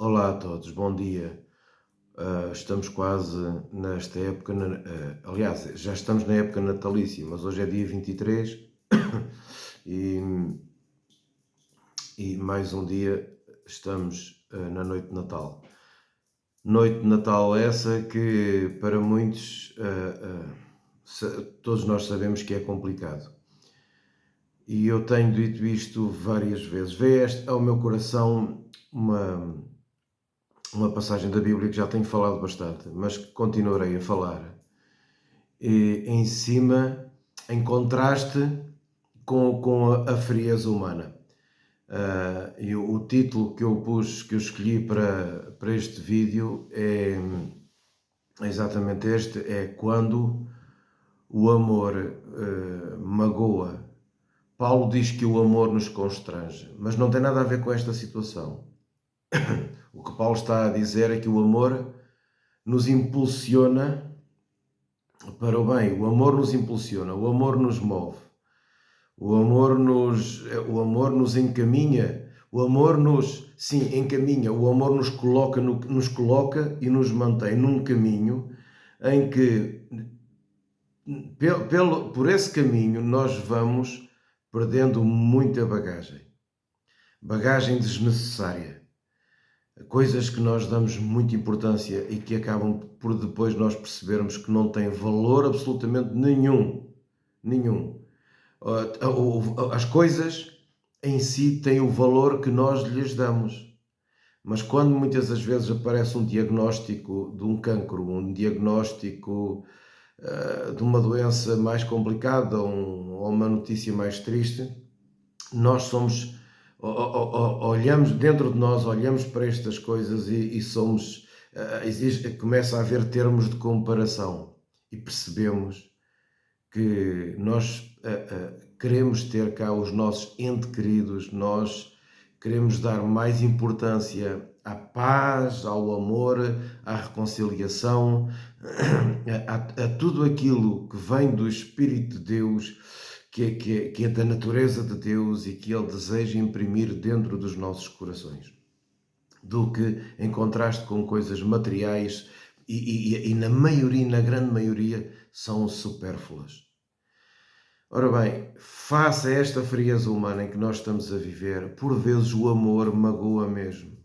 Olá a todos, bom dia. Estamos quase nesta época, aliás, já estamos na época natalícia, mas hoje é dia 23 e, e mais um dia estamos na noite de Natal. Noite de Natal essa que para muitos, todos nós sabemos que é complicado. E eu tenho dito isto várias vezes. Veio ao meu coração uma passagem da Bíblia que já tenho falado bastante, mas que continuarei a falar, em cima, em contraste com a frieza humana. E o título que eu pus, que eu escolhi para este vídeo é exatamente este, é Quando o Amor Magoa. Paulo diz que o amor nos constrange, mas não tem nada a ver com esta situação. O que Paulo está a dizer é que o amor nos impulsiona para o bem, o amor nos impulsiona, o amor nos move, o amor nos encaminha, o amor nos, sim, encaminha, o amor nos coloca e nos mantém num caminho em que, por esse caminho, nós vamos perdendo muita bagagem desnecessária. Coisas que nós damos muita importância e que acabam por depois nós percebermos que não têm valor absolutamente nenhum. As coisas em si têm o valor que nós lhes damos. Mas quando muitas das vezes aparece um diagnóstico de um cancro, um diagnóstico de uma doença mais complicada ou uma notícia mais triste, nós olhamos dentro de nós, olhamos para estas coisas e somos, começa a haver termos de comparação e percebemos que nós queremos ter cá os nossos entes queridos, nós queremos dar mais importância à paz, ao amor, à reconciliação, a tudo aquilo que vem do Espírito de Deus, que é da natureza de Deus e que Ele deseja imprimir dentro dos nossos corações, do que em contraste com coisas materiais e na grande maioria, são supérfluas. Ora bem, face a esta frieza humana em que nós estamos a viver, por vezes o amor magoa mesmo.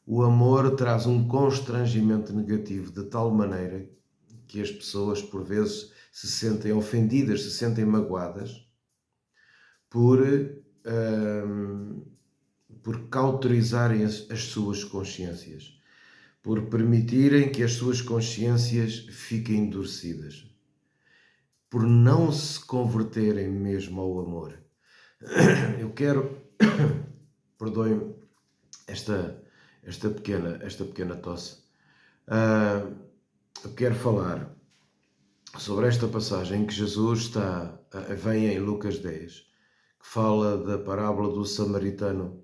O amor traz um constrangimento negativo de tal maneira que as pessoas, por vezes, se sentem ofendidas, se sentem magoadas por cauterizarem as suas consciências, por permitirem que as suas consciências fiquem endurecidas, por não se converterem mesmo ao amor. Eu quero, perdoem-me esta pequena tosse. Eu quero falar sobre esta passagem que Jesus vem em Lucas 10, que fala da parábola do samaritano,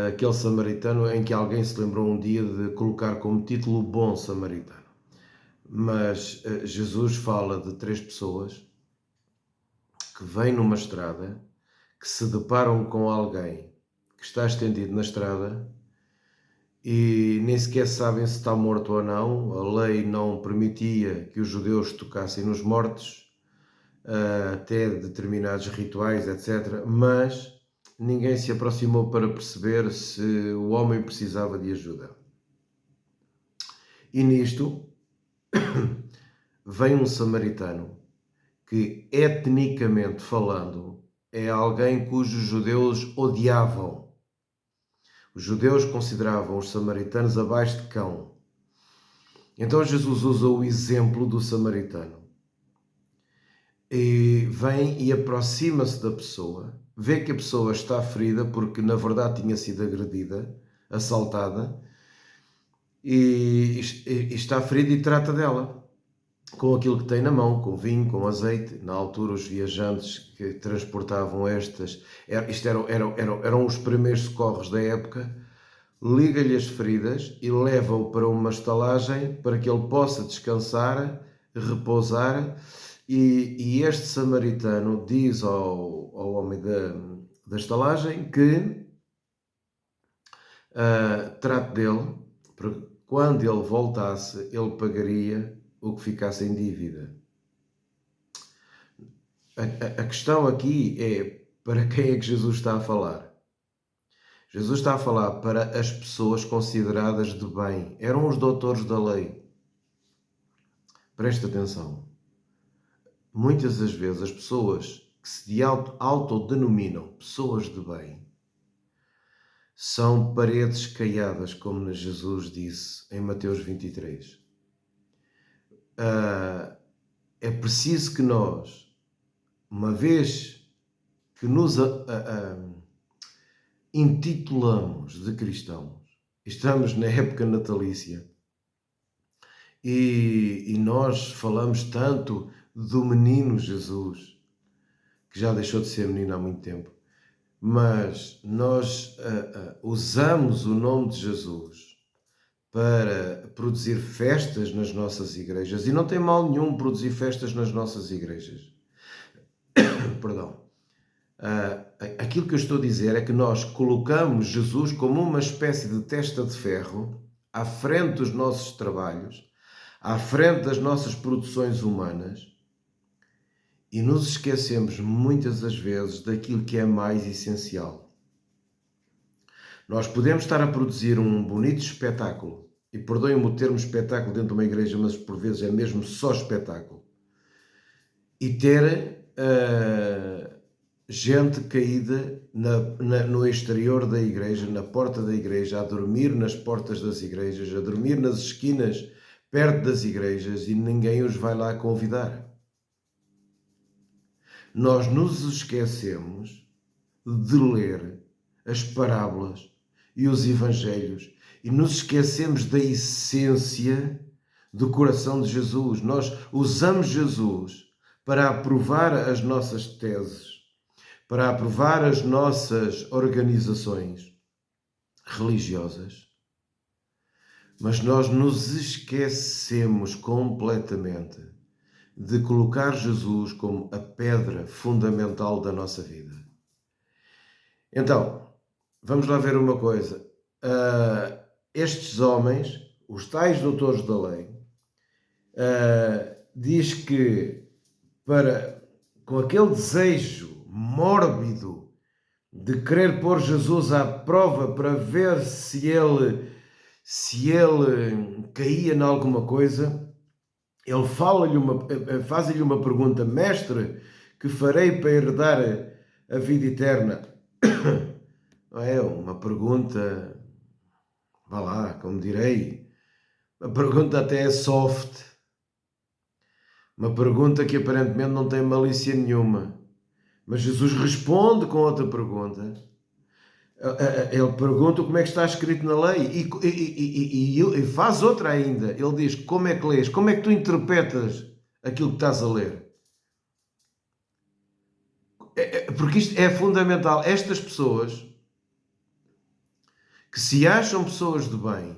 aquele samaritano em que alguém se lembrou um dia de colocar como título Bom Samaritano. Mas Jesus fala de 3 pessoas que vêm numa estrada, que se deparam com alguém que está estendido na estrada e nem sequer sabem se está morto ou não. A lei não permitia que os judeus tocassem nos mortos, até determinados rituais, etc. Mas ninguém se aproximou para perceber se o homem precisava de ajuda. E nisto vem um samaritano que, etnicamente falando, é alguém cujos judeus odiavam. Os judeus consideravam os samaritanos abaixo de cão. Então Jesus usa o exemplo do samaritano e vem e aproxima-se da pessoa, vê que a pessoa está ferida porque na verdade tinha sido agredida, assaltada, e está ferida e trata dela com aquilo que tem na mão, com vinho, com azeite. Na altura, os viajantes que transportavam eram os primeiros socorros da época, liga-lhe as feridas e leva-o para uma estalagem para que ele possa descansar, repousar, e este samaritano diz ao homem da estalagem que trate dele, porque quando ele voltasse, ele pagaria o que ficasse em dívida. A questão aqui é para quem é que Jesus está a falar? Jesus está a falar para as pessoas consideradas de bem. Eram os doutores da lei. Presta atenção. Muitas das vezes as pessoas que se autodenominam pessoas de bem são paredes caiadas, como Jesus disse em Mateus 23. É preciso que nós, uma vez que nos intitulamos de cristãos, estamos na época natalícia e nós falamos tanto do menino Jesus, que já deixou de ser menino há muito tempo, mas nós usamos o nome de Jesus para produzir festas nas nossas igrejas, e não tem mal nenhum produzir festas nas nossas igrejas. Perdão. Aquilo que eu estou a dizer é que nós colocamos Jesus como uma espécie de testa de ferro à frente dos nossos trabalhos, à frente das nossas produções humanas, e nos esquecemos muitas das vezes daquilo que é mais essencial. Nós podemos estar a produzir um bonito espetáculo, e perdoem-me o termo espetáculo dentro de uma igreja, mas por vezes é mesmo só espetáculo, e ter gente caída no exterior da igreja, na porta da igreja, a dormir nas portas das igrejas, a dormir nas esquinas perto das igrejas, e ninguém os vai lá convidar. Nós nos esquecemos de ler as parábolas e os evangelhos e nos esquecemos da essência do coração de Jesus. Nós usamos Jesus para aprovar as nossas teses, para aprovar as nossas organizações religiosas, mas nós nos esquecemos completamente de colocar Jesus como a pedra fundamental da nossa vida. Então, vamos lá ver uma coisa. Estes homens, os tais doutores da lei, diz que com aquele desejo mórbido de querer pôr Jesus à prova para ver se ele caía em alguma coisa, ele faz-lhe uma pergunta: mestre, que farei para herdar a vida eterna? Não é uma pergunta, vá lá, como direi, uma pergunta até soft, uma pergunta que aparentemente não tem malícia nenhuma, mas Jesus responde com outra pergunta. Ele pergunta como é que está escrito na lei e faz outra ainda. Ele diz: como é que lês? Como é que tu interpretas aquilo que estás a ler? Porque isto é fundamental. Estas pessoas que se acham pessoas de bem,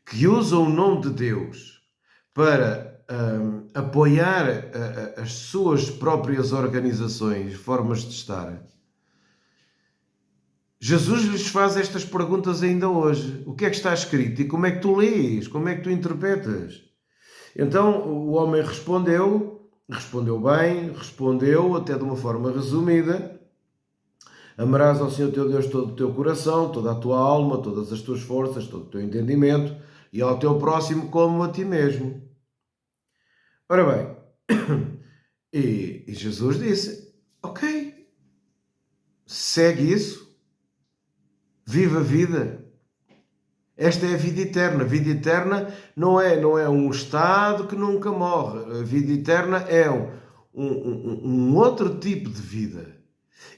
que usam o nome de Deus para apoiar as suas próprias organizações, formas de estar, Jesus lhes faz estas perguntas ainda hoje. O que é que está escrito? E como é que tu lês? Como é que tu interpretas? Então o homem respondeu bem, respondeu até de uma forma resumida: amarás ao Senhor teu Deus todo o teu coração, toda a tua alma, todas as tuas forças, todo o teu entendimento, e ao teu próximo como a ti mesmo. Ora bem, e Jesus disse: ok, segue isso. Viva a vida. Esta é a vida eterna. A vida eterna não é um estado que nunca morre. A vida eterna é um outro tipo de vida.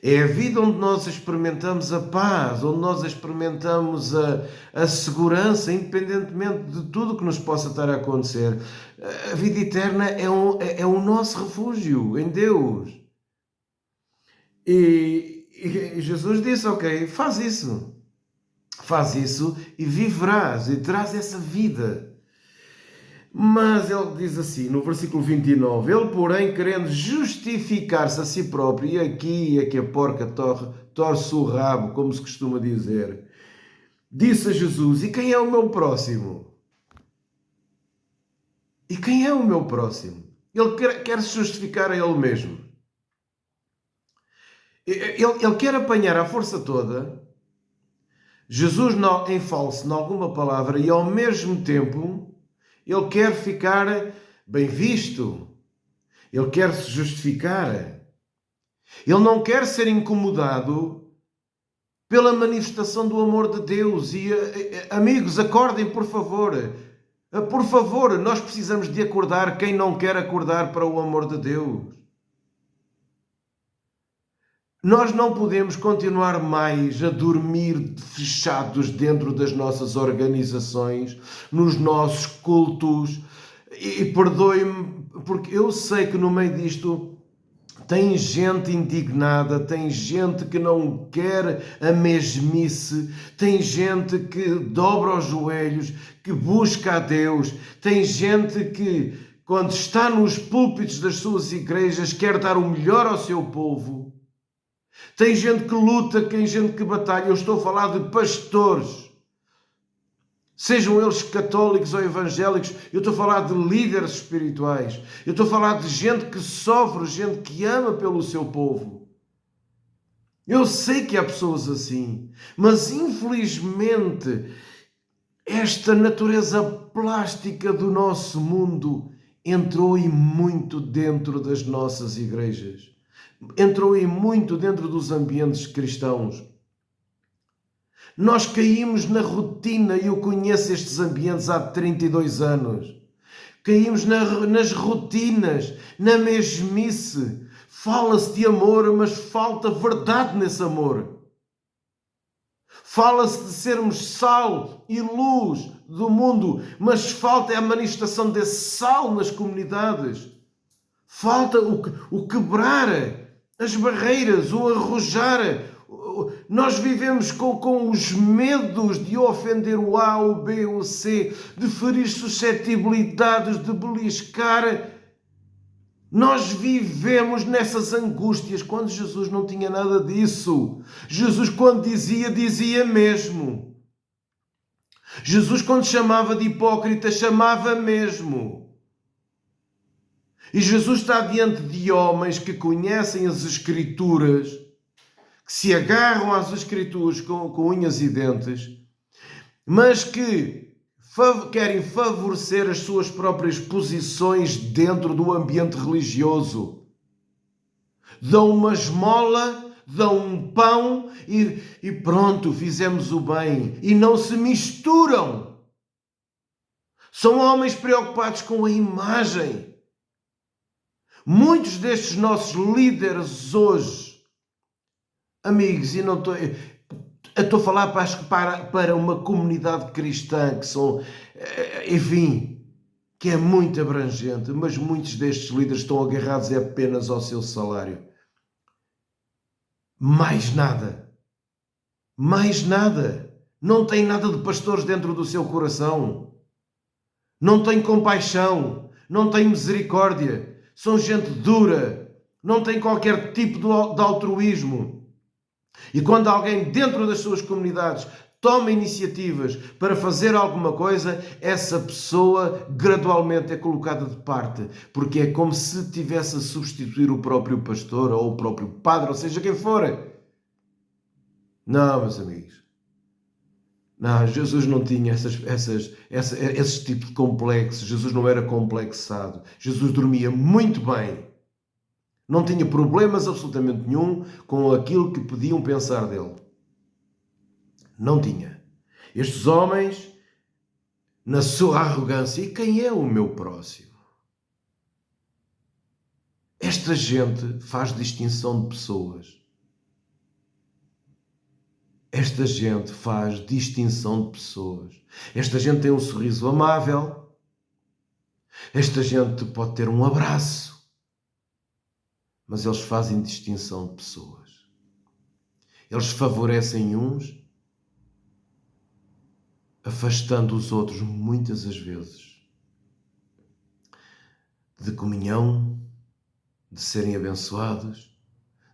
É a vida onde nós experimentamos a paz, onde nós experimentamos a segurança, independentemente de tudo o que nos possa estar a acontecer. A vida eterna é o nosso refúgio em Deus. E Jesus disse: ok, faz isso e viverás e terás essa vida. Mas ele diz assim, no versículo 29, ele, porém, querendo justificar-se a si próprio, e aqui é que a porca torce o rabo, como se costuma dizer, disse a Jesus: e quem é o meu próximo? E quem é o meu próximo? Ele quer se justificar a ele mesmo. Ele quer apanhar a força toda, Jesus em falso, em alguma palavra, e ao mesmo tempo ele quer ficar bem visto. Ele quer se justificar. Ele não quer ser incomodado pela manifestação do amor de Deus. E amigos, acordem, por favor. Por favor, nós precisamos de acordar quem não quer acordar para o amor de Deus. Nós não podemos continuar mais a dormir fechados dentro das nossas organizações, nos nossos cultos. E perdoe-me, porque eu sei que no meio disto tem gente indignada, tem gente que não quer a mesmice, tem gente que dobra os joelhos, que busca a Deus, tem gente que, quando está nos púlpitos das suas igrejas, quer dar o melhor ao seu povo. Tem gente que luta, tem gente que batalha. Eu estou a falar de pastores, sejam eles católicos ou evangélicos. Eu estou a falar de líderes espirituais. Eu estou a falar de gente que sofre, gente que ama pelo seu povo. Eu sei que há pessoas assim, mas infelizmente esta natureza plástica do nosso mundo entrou e muito dentro das nossas igrejas. Entrou e muito dentro dos ambientes cristãos. Nós caímos na rotina, e eu conheço estes ambientes há 32 anos. Caímos nas rotinas, na mesmice. Fala-se de amor, mas falta verdade nesse amor. Fala-se de sermos sal e luz do mundo, mas falta a manifestação desse sal nas comunidades. Falta o quebrar as barreiras, o arrojar. Nós vivemos com os medos de ofender o A, o B, o C, de ferir suscetibilidades, de beliscar. Nós vivemos nessas angústias, quando Jesus não tinha nada disso. Jesus, quando dizia mesmo. Jesus, quando chamava de hipócrita, chamava mesmo. E Jesus está diante de homens que conhecem as Escrituras, que se agarram às Escrituras com unhas e dentes, mas que querem favorecer as suas próprias posições dentro do ambiente religioso. Dão uma esmola, dão um pão e pronto, fizemos o bem. E não se misturam. São homens preocupados com a imagem. Muitos destes nossos líderes hoje, amigos, e não estou... Eu estou a falar para uma comunidade cristã que são, enfim, que é muito abrangente, mas muitos destes líderes estão agarrados apenas ao seu salário. Mais nada. Mais nada. Não tem nada de pastores dentro do seu coração. Não tem compaixão. Não tem misericórdia. São gente dura. Não tem qualquer tipo de altruísmo. E quando alguém dentro das suas comunidades toma iniciativas para fazer alguma coisa, essa pessoa gradualmente é colocada de parte, porque é como se tivesse a substituir o próprio pastor ou o próprio padre, ou seja, quem for. Não, meus amigos. Não, Jesus não tinha esse tipo de complexo. Jesus não era complexado. Jesus dormia muito bem. Não tinha problemas absolutamente nenhum com aquilo que podiam pensar dele. Não tinha. Estes homens, na sua arrogância, e quem é o meu próximo? Esta gente faz distinção de pessoas. Esta gente faz distinção de pessoas. Esta gente tem um sorriso amável. Esta gente pode ter um abraço. Mas eles fazem distinção de pessoas. Eles favorecem uns, afastando os outros muitas as vezes de comunhão, de serem abençoados,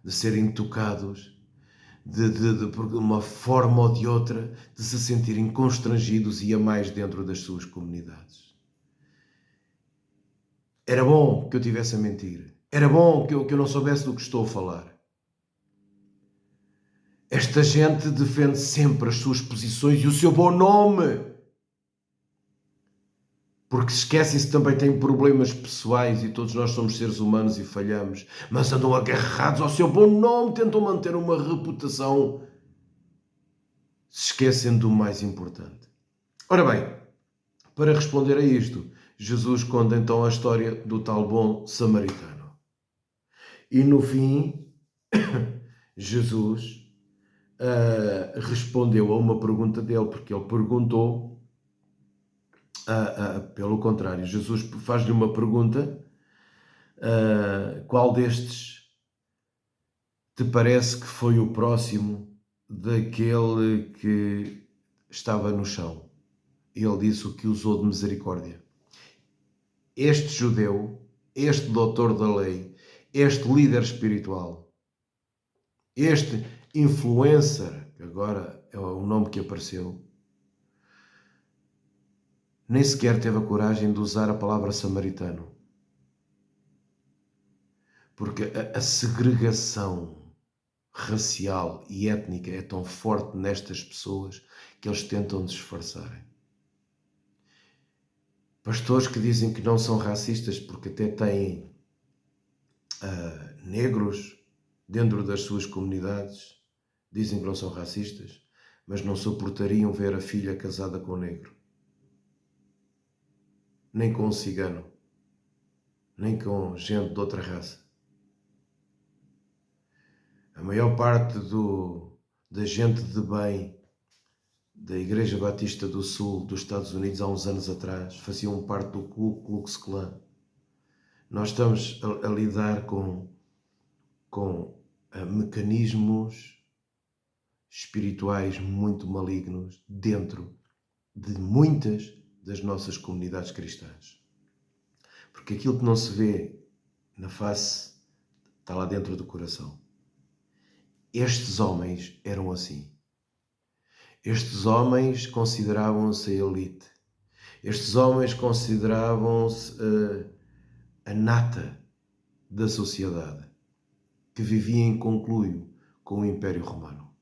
de serem tocados, de uma forma ou de outra, de se sentirem constrangidos e a mais dentro das suas comunidades. Era bom que eu tivesse a mentir. Era bom que eu não soubesse do que estou a falar. Esta gente defende sempre as suas posições e o seu bom nome. Porque esquecem-se que também têm problemas pessoais e todos nós somos seres humanos e falhamos, mas andam agarrados ao seu bom nome, tentam manter uma reputação, se esquecem do mais importante. Ora bem, para responder a isto, Jesus conta então a história do tal bom samaritano. E no fim, Jesus respondeu a uma pergunta dele, porque ele perguntou. Pelo contrário, Jesus faz-lhe uma pergunta: qual destes te parece que foi o próximo daquele que estava no chão? E ele disse: o que usou de misericórdia. Este judeu, este doutor da lei, este líder espiritual, este influencer, que agora é o nome que apareceu, nem sequer teve a coragem de usar a palavra samaritano. Porque a segregação racial e étnica é tão forte nestas pessoas que eles tentam disfarçarem. Pastores que dizem que não são racistas porque até têm negros dentro das suas comunidades, dizem que não são racistas, mas não suportariam ver a filha casada com um negro. Nem com um cigano, nem com gente de outra raça. A maior parte da gente de bem da Igreja Batista do Sul dos Estados Unidos há uns anos atrás faziam parte do Ku Klux Klan. Nós estamos a lidar com mecanismos espirituais muito malignos dentro de muitas das nossas comunidades cristãs. Porque aquilo que não se vê na face está lá dentro do coração. Estes homens eram assim. Estes homens consideravam-se a elite. Estes homens consideravam-se a nata da sociedade, que vivia em conluio com o Império Romano.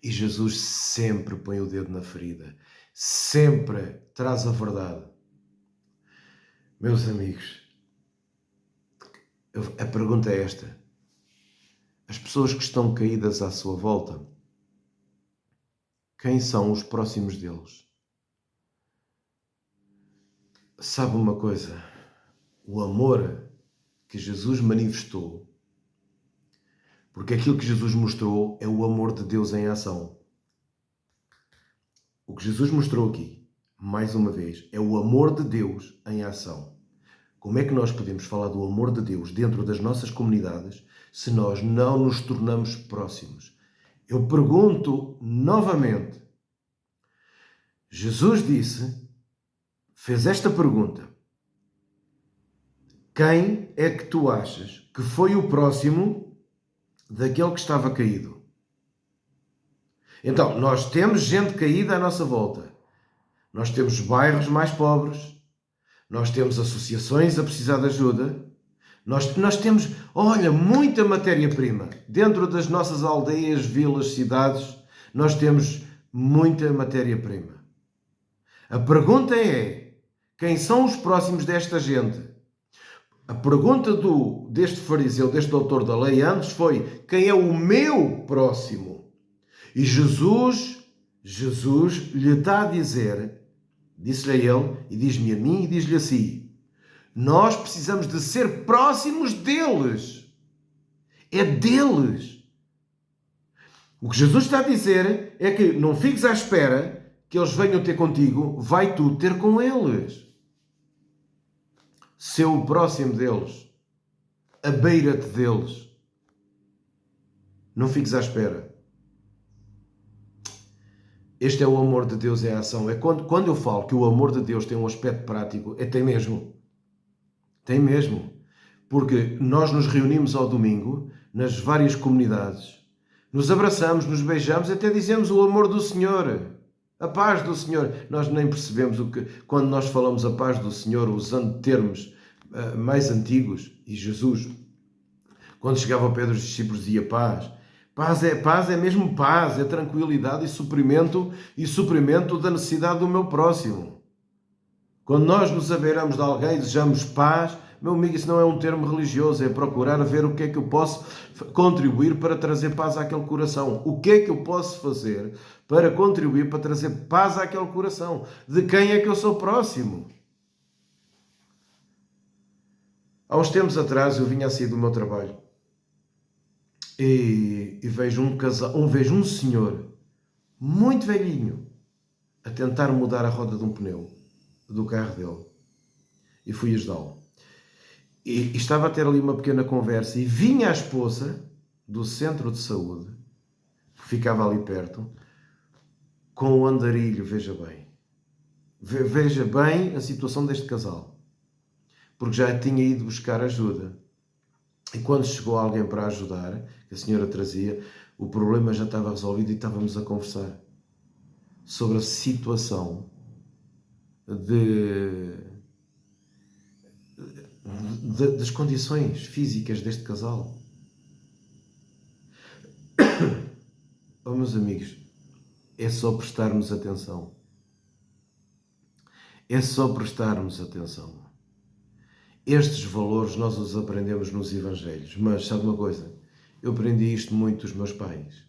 E Jesus sempre põe o dedo na ferida, sempre traz a verdade. Meus amigos, a pergunta é esta: as pessoas que estão caídas à sua volta, quem são os próximos deles? Sabe uma coisa? O amor que Jesus manifestou, porque aquilo que Jesus mostrou é o amor de Deus em ação. O que Jesus mostrou aqui, mais uma vez, é o amor de Deus em ação. Como é que nós podemos falar do amor de Deus dentro das nossas comunidades se nós não nos tornamos próximos? Eu pergunto novamente. Jesus fez esta pergunta: quem é que tu achas que foi o próximo daquele que estava caído? Então, nós temos gente caída à nossa volta. Nós temos bairros mais pobres. Nós temos associações a precisar de ajuda. Nós temos, olha, muita matéria-prima. Dentro das nossas aldeias, vilas, cidades, nós temos muita matéria-prima. A pergunta é: quem são os próximos desta gente? A pergunta deste fariseu, deste doutor da lei, antes foi: quem é o meu próximo? E Jesus lhe está a dizer, disse-lhe a ele, e diz-me a mim, e diz-lhe assim: nós precisamos de ser próximos deles. É deles. O que Jesus está a dizer é que não fiques à espera que eles venham ter contigo, vai tu ter com eles. Ser o próximo deles. Abeira-te deles. Não fiques à espera. Este é o amor de Deus, é a ação. É quando eu falo que o amor de Deus tem um aspecto prático, tem mesmo. Tem mesmo. Porque nós nos reunimos ao domingo nas várias comunidades, nos abraçamos, nos beijamos, até dizemos o amor do Senhor, a paz do Senhor. Nós nem percebemos quando nós falamos a paz do Senhor, usando termos mais antigos, e Jesus, quando chegava ao pé dos discípulos, dizia paz. Paz é mesmo paz, é tranquilidade e suprimento da necessidade do meu próximo. Quando nós nos abeiramos de alguém e desejamos paz, meu amigo, isso não é um termo religioso, é procurar ver o que é que eu posso contribuir para trazer paz àquele coração. O que é que eu posso fazer para contribuir para trazer paz àquele coração? De quem é que eu sou próximo? Há uns tempos atrás eu vinha a sair do meu trabalho e vejo vejo um senhor muito velhinho a tentar mudar a roda de um pneu do carro dele, e fui ajudá-lo. E estava a ter ali uma pequena conversa, e vinha a esposa do centro de saúde, que ficava ali perto, com o andarilho. Veja bem a situação deste casal, porque já tinha ido buscar ajuda. E quando chegou alguém para ajudar, que a senhora trazia, o problema já estava resolvido e estávamos a conversar sobre a situação das condições físicas deste casal. Oh, meus amigos, é só prestarmos atenção. É só prestarmos atenção. Estes valores nós os aprendemos nos Evangelhos, mas sabe uma coisa? Eu aprendi isto muito dos meus pais.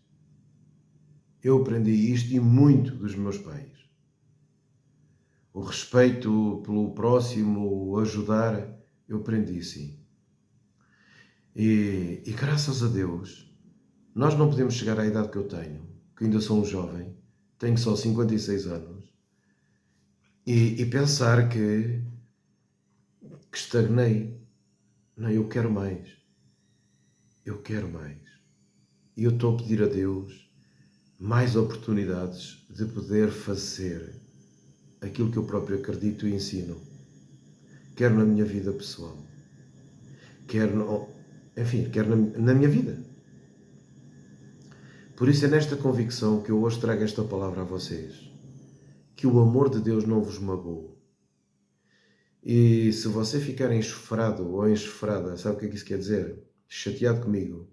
Eu aprendi isto e muito dos meus pais. O respeito pelo próximo, o ajudar, eu aprendi sim. E graças a Deus, nós não podemos chegar à idade que eu tenho, que ainda sou um jovem, tenho só 56 anos, e pensar que estagnei. Não, eu quero mais. Eu quero mais. E eu estou a pedir a Deus mais oportunidades de poder fazer aquilo que eu próprio acredito e ensino. Quer na minha vida pessoal, quer na minha vida. Por isso é nesta convicção que eu hoje trago esta palavra a vocês. Que o amor de Deus não vos magoe. E se você ficar enxofrado ou enxofrada, sabe o que é que isso quer dizer? Chateado comigo,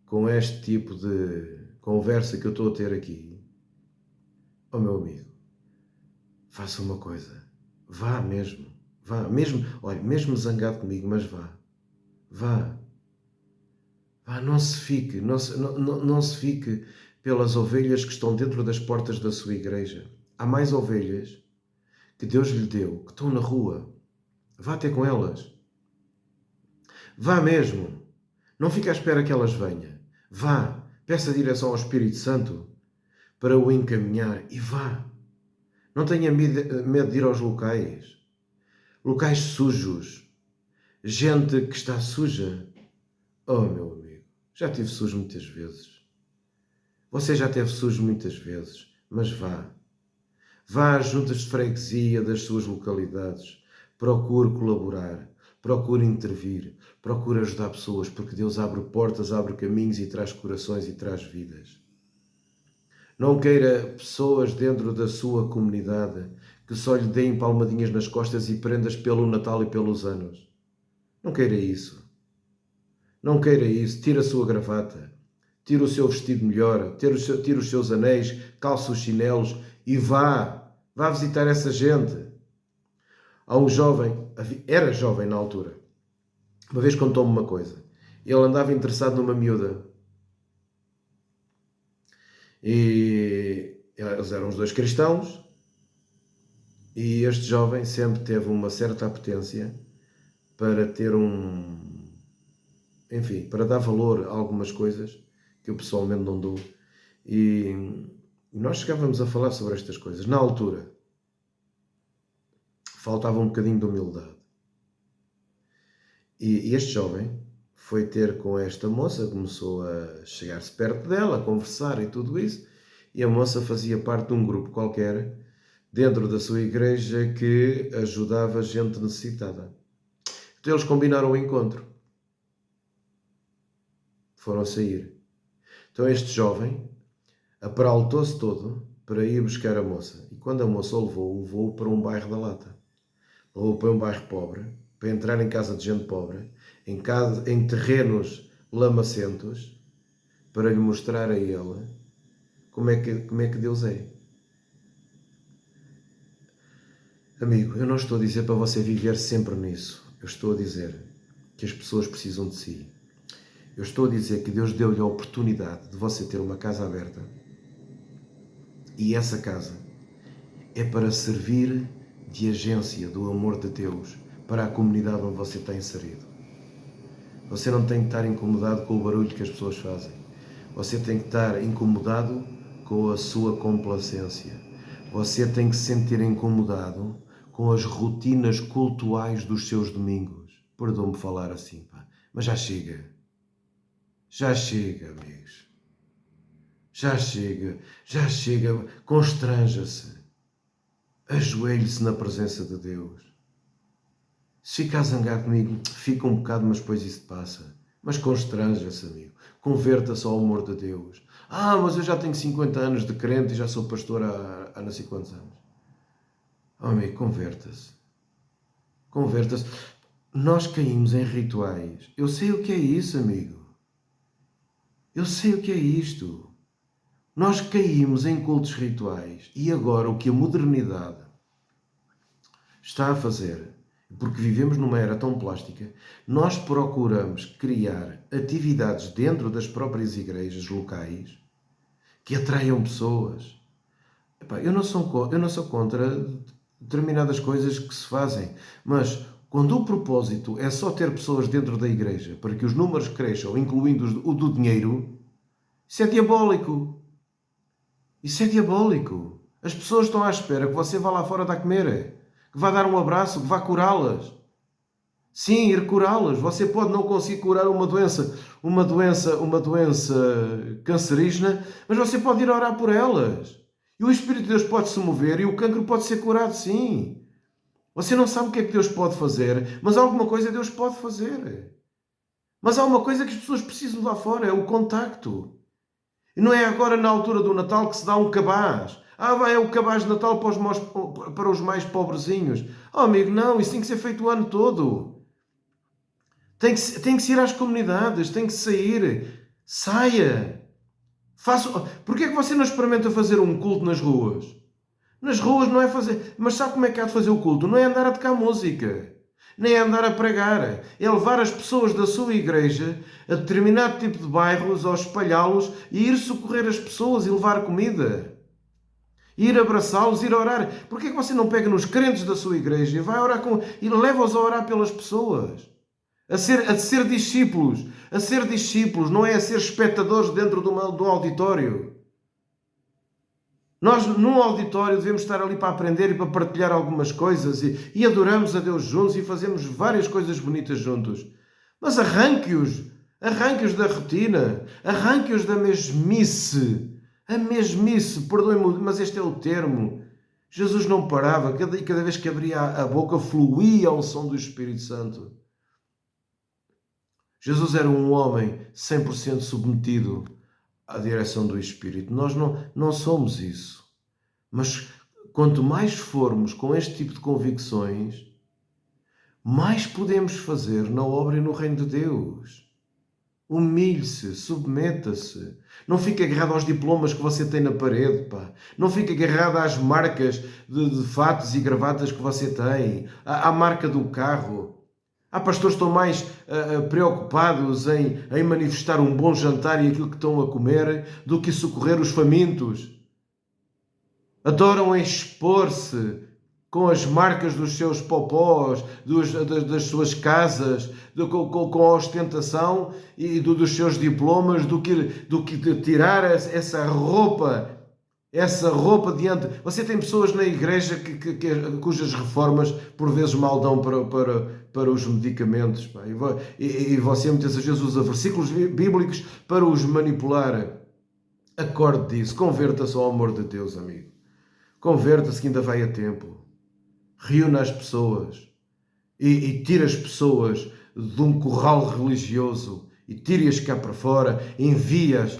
com este tipo de conversa que eu estou a ter aqui, oh meu amigo, faça uma coisa, vá mesmo, olha, mesmo zangado comigo, mas vá, não se fique, não se fique pelas ovelhas que estão dentro das portas da sua igreja. Há mais ovelhas que Deus lhe deu, que estão na rua. Vá ter com elas. Vá mesmo. Não fique à espera que elas venham. Vá. Peça direção ao Espírito Santo para o encaminhar e vá. Não tenha medo de ir aos locais. Locais sujos. Gente que está suja. Oh, meu amigo, já estive sujo muitas vezes. Você já esteve sujo muitas vezes, mas vá. Vá às juntas de freguesia das suas localidades. Procure colaborar. Procure intervir. Procure ajudar pessoas, porque Deus abre portas, abre caminhos e traz corações e traz vidas. Não queira pessoas dentro da sua comunidade que só lhe deem palmadinhas nas costas e prendas pelo Natal e pelos anos. Não queira isso. Não queira isso. Tire a sua gravata. Tire o seu vestido melhor. Tire os seus anéis, calça os chinelos e vá visitar essa gente. Há um jovem, era jovem na altura, uma vez contou-me uma coisa. Ele andava interessado numa miúda. E eles eram os dois cristãos. E este jovem sempre teve uma certa apetência para ter para dar valor a algumas coisas que eu pessoalmente não dou. E nós chegávamos a falar sobre estas coisas. Na altura, faltava um bocadinho de humildade. E este jovem foi ter com esta moça, começou a chegar-se perto dela, a conversar e tudo isso, e a moça fazia parte de um grupo qualquer dentro da sua igreja que ajudava gente necessitada. Então eles combinaram o encontro. Foram sair. Então este jovem aperaltou-se todo para ir buscar a moça. E quando a moça o levou para um bairro da Lata. Levou para um bairro pobre, para entrar em casa de gente pobre, em terrenos lamacentos, para lhe mostrar a ele como é que Deus é. Amigo, eu não estou a dizer para você viver sempre nisso. Eu estou a dizer que as pessoas precisam de si. Eu estou a dizer que Deus deu-lhe a oportunidade de você ter uma casa aberta. E essa casa é para servir de agência do amor de Deus para a comunidade onde você está inserido. Você não tem que estar incomodado com o barulho que as pessoas fazem. Você tem que estar incomodado com a sua complacência. Você tem que se sentir incomodado com as rotinas cultuais dos seus domingos. Perdoe-me falar assim, pá. Mas já chega. Já chega, amigos. Já chega. Já chega. Constranja-se. Ajoelhe-se na presença de Deus. Se ficar zangado comigo, fica um bocado, mas depois isso passa. Mas constranja-se, amigo. Converta-se ao amor de Deus. Mas eu já tenho 50 anos de crente e já sou pastor há não sei quantos anos. Amigo, converta-se. Converta-se. Nós caímos em rituais. Eu sei o que é isso, amigo. Eu sei o que é isto. Nós caímos em cultos rituais. E agora o que a modernidade está a fazer, porque vivemos numa era tão plástica, nós procuramos criar atividades dentro das próprias igrejas locais que atraiam pessoas. Eu não sou contra determinadas coisas que se fazem, mas quando o propósito é só ter pessoas dentro da igreja para que os números cresçam, incluindo o do dinheiro, isso é diabólico. Isso é diabólico. As pessoas estão à espera que você vá lá fora dar comer, que vá dar um abraço, que vá curá-las. Sim, ir curá-las. Você pode não conseguir curar uma doença cancerígena, mas você pode ir orar por elas. E o Espírito de Deus pode se mover e o cancro pode ser curado, sim. Você não sabe o que é que Deus pode fazer, mas alguma coisa Deus pode fazer. Mas há uma coisa que as pessoas precisam lá fora, é o contacto. E não é agora na altura do Natal que se dá um cabaz. É o cabaz de Natal para os mais pobrezinhos. Amigo, não, isso tem que ser feito o ano todo. Tem que se ir às comunidades, tem que sair. Saia. Porquê é que você não experimenta fazer um culto nas ruas? Nas ruas não é fazer... Mas sabe como é que há de fazer o culto? Não é andar a tocar música. Nem é andar a pregar. É levar as pessoas da sua igreja a determinado tipo de bairros ou espalhá-los e ir socorrer as pessoas e levar comida. Ir abraçá-los, ir orar. Porquê é que você não pega nos crentes da sua igreja e vai orar e leva-os a orar pelas pessoas? A ser discípulos. A ser discípulos, não é a ser espectadores dentro de um auditório. Nós, num auditório, devemos estar ali para aprender e para partilhar algumas coisas e adoramos a Deus juntos e fazemos várias coisas bonitas juntos. Mas arranque-os da rotina, arranque-os da mesmice. A mesmice, perdoe-me, mas este é o termo. Jesus não parava, cada vez que abria a boca fluía o som do Espírito Santo. Jesus era um homem 100% submetido à direção do Espírito. Nós não somos isso. Mas quanto mais formos com este tipo de convicções, mais podemos fazer na obra e no reino de Deus. Humilhe-se, submeta-se. Não fique agarrado aos diplomas que você tem na parede, pá. Não fique agarrado às marcas de fatos e gravatas que você tem, à marca do carro. Há pastores que estão mais preocupados em manifestar um bom jantar e aquilo que estão a comer do que socorrer os famintos. Adoram expor-se com as marcas dos seus popós, das suas casas, com a ostentação e dos seus diplomas, do que tirar essa roupa diante. Você tem pessoas na igreja cujas reformas por vezes mal dão para os medicamentos. Pá. E você muitas vezes usa versículos bíblicos para os manipular. Acorde disso. Converta-se ao amor de Deus, amigo. Converta-se que ainda vai a tempo. Reúna as pessoas e tira as pessoas de um curral religioso e tire-as cá para fora, envie-as,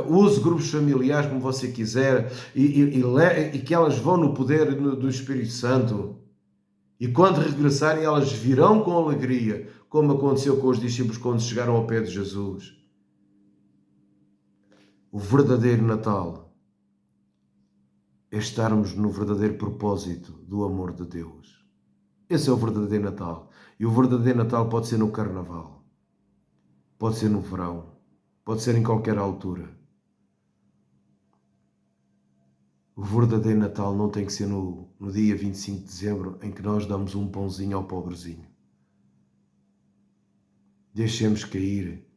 use grupos familiares como você quiser e que elas vão no poder do Espírito Santo. E quando regressarem, elas virão com alegria, como aconteceu com os discípulos quando chegaram ao pé de Jesus. O verdadeiro Natal é estarmos no verdadeiro propósito do amor de Deus. Esse é o verdadeiro Natal. E o verdadeiro Natal pode ser no Carnaval, pode ser no verão, pode ser em qualquer altura. O verdadeiro Natal não tem que ser no dia 25 de dezembro, em que nós damos um pãozinho ao pobrezinho. Deixemos cair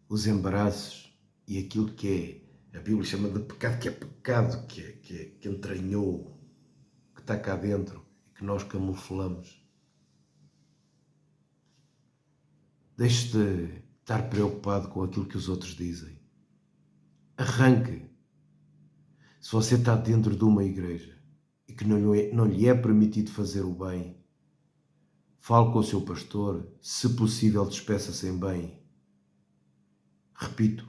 os embaraços e aquilo que a Bíblia chama de pecado, que entranhou, que está cá dentro e que nós camuflamos. Deixe de estar preocupado com aquilo que os outros dizem. Arranque. Se você está dentro de uma igreja e que não lhe é permitido fazer o bem, fale com o seu pastor, se possível, despeça-se em bem. Repito,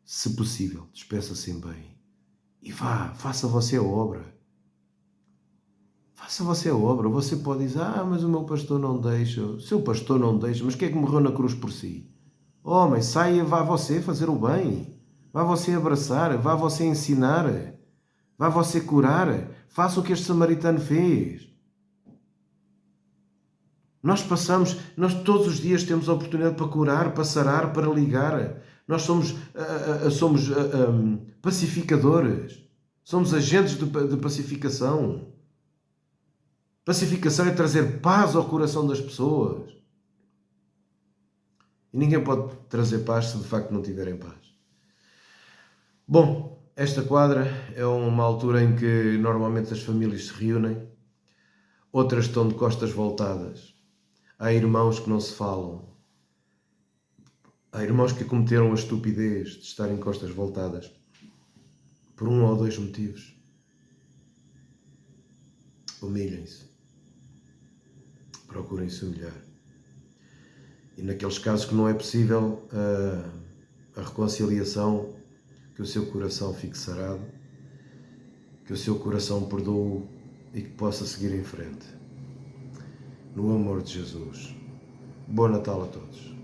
se possível, despeça-se em bem. E vá, faça você a obra. Faça você a obra. Você pode dizer, mas o meu pastor não deixa. O seu pastor não deixa, mas quem é que morreu na cruz por si? Homem, saia, vá você fazer o bem. Vá você abraçar, vá você ensinar. Vá você curar. Faça o que este samaritano fez. Nós todos os dias temos a oportunidade para curar, para sarar, para ligar. Nós somos pacificadores. Somos agentes de pacificação. Pacificação é trazer paz ao coração das pessoas. E ninguém pode trazer paz se de facto não tiverem paz. Bom, esta quadra é uma altura em que normalmente as famílias se reúnem, outras estão de costas voltadas. Há irmãos que não se falam. Há irmãos que cometeram a estupidez de estarem costas voltadas por um ou dois motivos. Humilhem-se. Procurem se humilhar. E naqueles casos que não é possível a reconciliação, que o seu coração fique sarado, que o seu coração perdoe e que possa seguir em frente. No amor de Jesus. Bom Natal a todos.